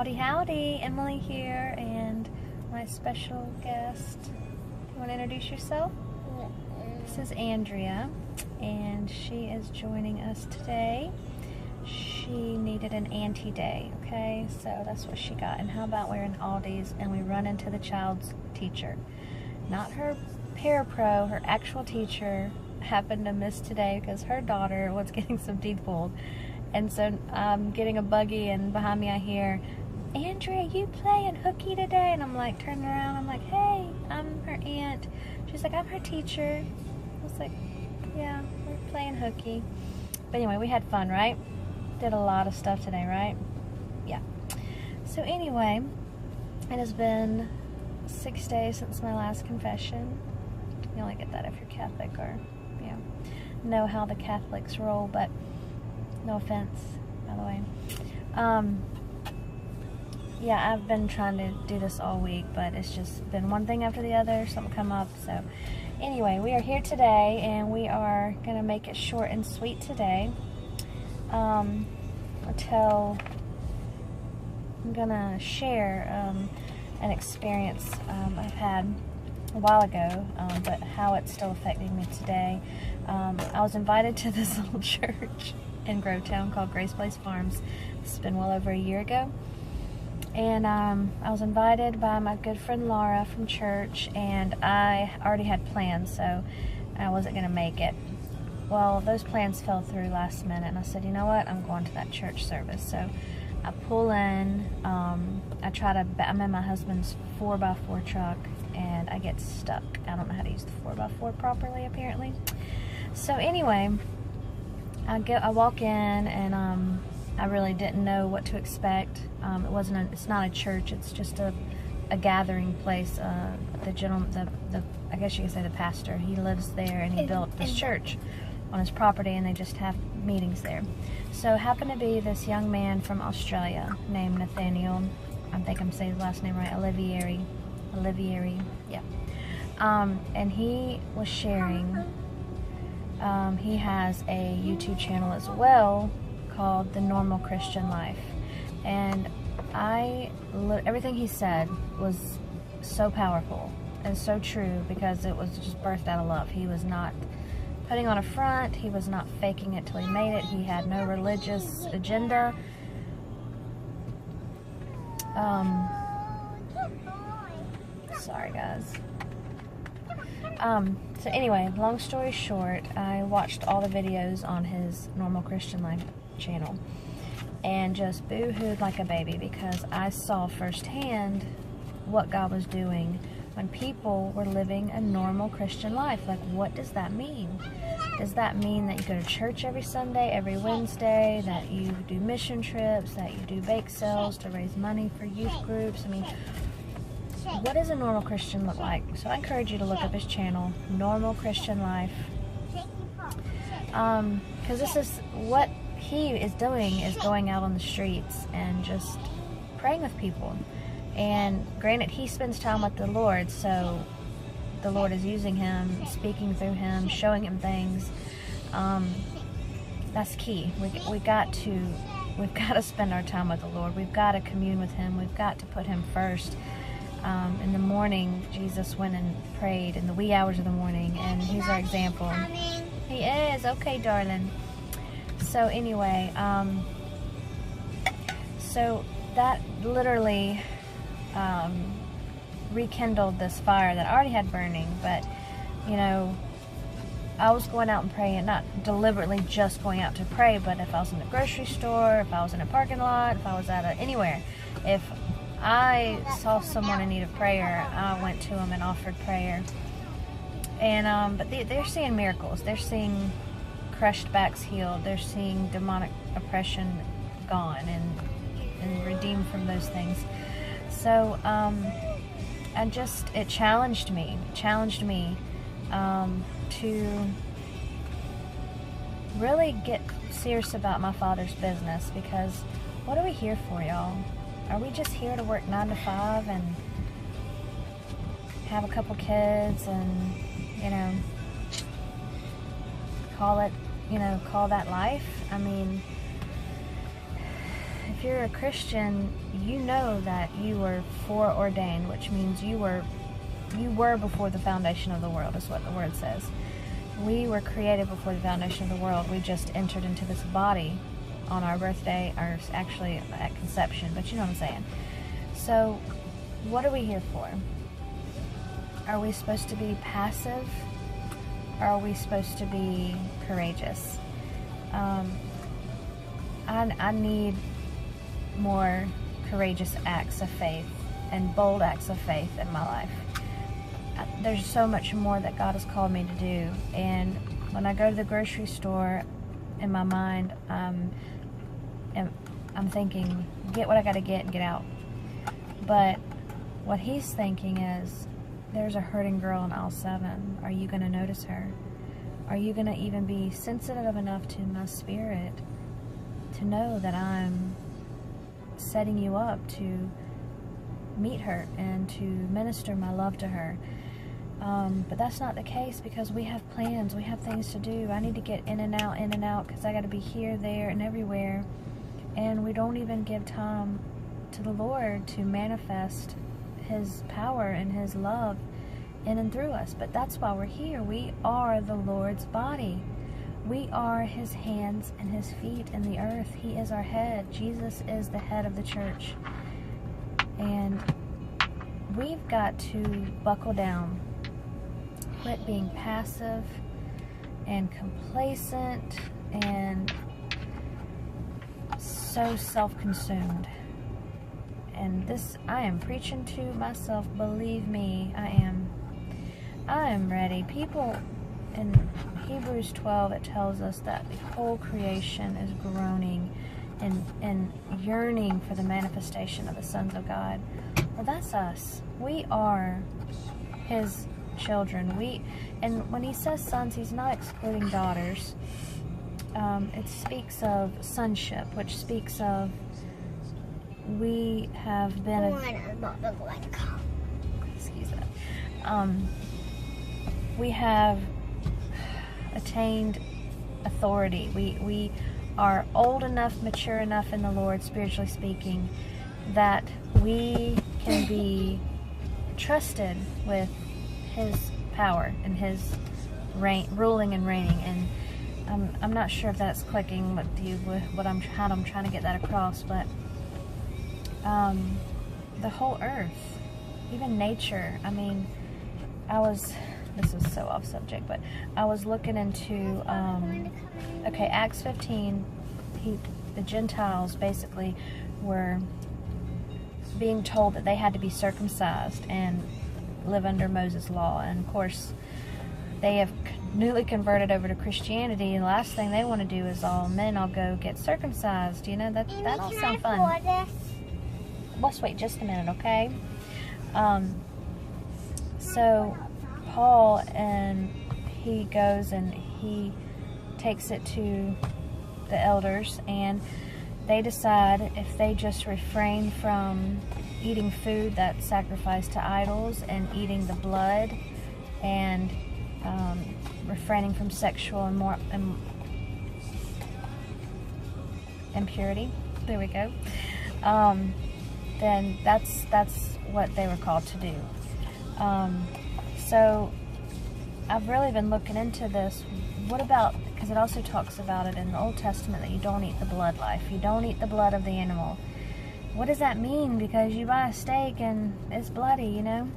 Howdy, howdy. Emily here, and my special guest. You want to introduce yourself? This is Andrea, and she is joining us today. She needed an auntie day, okay? So that's what she got. And how about we're in Aldi's and we run into the child's teacher. Not her parapro, her actual teacher happened to miss today because her daughter was getting some teeth pulled. And so I'm getting a buggy, and behind me I hear, Andrea, you playing hooky today? And I'm like, turning around, I'm like, hey, I'm her aunt. She's like, I'm her teacher. I was like, yeah, we're playing hooky. But anyway, we had fun, right? Did a lot of stuff today, right? Yeah. So anyway, it has been 6 days since my last confession. You only get that if you're Catholic or, know how the Catholics roll, but no offense, by the way. Yeah, I've been trying to do this all week, but it's just been one thing after the other, something come up. So anyway, we are here today, and we are going to make it short and sweet today. I'm going to share an experience I've had a while ago, but how it's still affecting me today. I was invited to this little church in Grovetown called Grace Place Farms. This has been well over a year ago. And I was invited by my good friend Laura from church, and I already had plans, so I wasn't going to make it. Well, those plans fell through last minute, and I said, you know what, I'm going to that church service. So I pull in, I'm in my husband's 4x4 truck, and I get stuck. I don't know how to use the 4x4 properly, apparently. So anyway, I walk in, and I really didn't know what to expect. It's not a church, it's just a gathering place. The gentleman, I guess you could say the pastor, he lives there, and he built this church on his property, and they just have meetings there. So it happened to be this young man from Australia named Nathaniel, I think I'm saying his last name right, Olivieri, yeah. And he was sharing, he has a YouTube channel as well called The Normal Christian Life, and everything he said was so powerful and so true, because it was just birthed out of love. He was not putting on a front, he was not faking it till he made it, he had no religious agenda. Sorry guys. So anyway, long story short, I watched all the videos on his Normal Christian Life channel and just boo-hooed like a baby, because I saw firsthand what God was doing when people were living a normal Christian life. Like, what does that mean? Does that mean that you go to church every Sunday, every Wednesday, that you do mission trips, that you do bake sales to raise money for youth groups? I mean, what does a normal Christian look like? So I encourage you to look up his channel, Normal Christian Life, because this is what he is doing, is going out on the streets and just praying with people. And granted, he spends time with the Lord, so the Lord is using him, speaking through him, showing him things. That's key. We've got to spend our time with the Lord. We've got to commune with him. We've got to put him first. In the morning, Jesus went and prayed in the wee hours of the morning, and he's our example. He is. Okay, darling. So anyway, so that literally rekindled this fire that I already had burning. But I was going out and praying, not deliberately just going out to pray, but if I was in the grocery store, if I was in a parking lot, if I was at anywhere, if I saw someone in need of prayer, I went to them and offered prayer. And but they're seeing miracles. They're seeing crushed backs healed. They're seeing demonic oppression gone and redeemed from those things. So it challenged me to really get serious about my Father's business, because what are we here for, y'all? Are we just here to work 9 to 5 and have a couple kids and call that life? I mean, if if you're a Christian, you know that you were foreordained, which means you were before the foundation of the world, is what the word says. We were created before the foundation of the world. We just entered into this body on our birthday, or actually at conception, but you know what I'm saying. So, what are we here for? Are we supposed to be passive, or are we supposed to be courageous? I need more courageous acts of faith and bold acts of faith in my life. There's so much more that God has called me to do, and when I go to the grocery store, in my mind, I'm thinking, get what I got to get and get out. But what He's thinking is, there's a hurting girl in aisle 7. Are you going to notice her? Are you going to even be sensitive enough to my spirit to know that I'm setting you up to meet her and to minister my love to her? But that's not the case, because we have plans, we have things to do. I need to get in and out, because I got to be here, there, and everywhere. And we don't even give time to the Lord to manifest His power and His love in and through us. But that's why we're here. We are the Lord's body. We are His hands and His feet in the earth. He is our head. Jesus is the head of the church. And we've got to buckle down. Quit being passive and complacent and so self-consumed. And this, I am preaching to myself. Believe me, I am ready. People, in Hebrews 12, it tells us that the whole creation is groaning and yearning for the manifestation of the sons of God. Well, that's us. We are His children. And when He says sons, He's not excluding daughters. It speaks of sonship, which speaks of we have been excuse that. We have attained authority. We are old enough, mature enough in the Lord, spiritually speaking, that we can be trusted with His power and His ruling and reigning. And I'm not sure if that's clicking with you, with how I'm trying to get that across, but the whole earth, even nature. I mean, this is so off subject, but I was looking into, Acts 15, the Gentiles basically were being told that they had to be circumcised and live under Moses' law. And of course, they have newly converted over to Christianity, and the last thing they want to do is all go get circumcised. You know, that all sounds fun. Let's wait just a minute, okay? So Paul, and he goes and he takes it to the elders, and they decide if they just refrain from eating food that's sacrificed to idols and eating the blood and refraining from sexual impurity. There we go. Then that's what they were called to do. So I've really been looking into this. What about, because it also talks about it in the Old Testament that you don't eat the blood life. You don't eat the blood of the animal. What does that mean? Because you buy a steak and it's bloody, you know?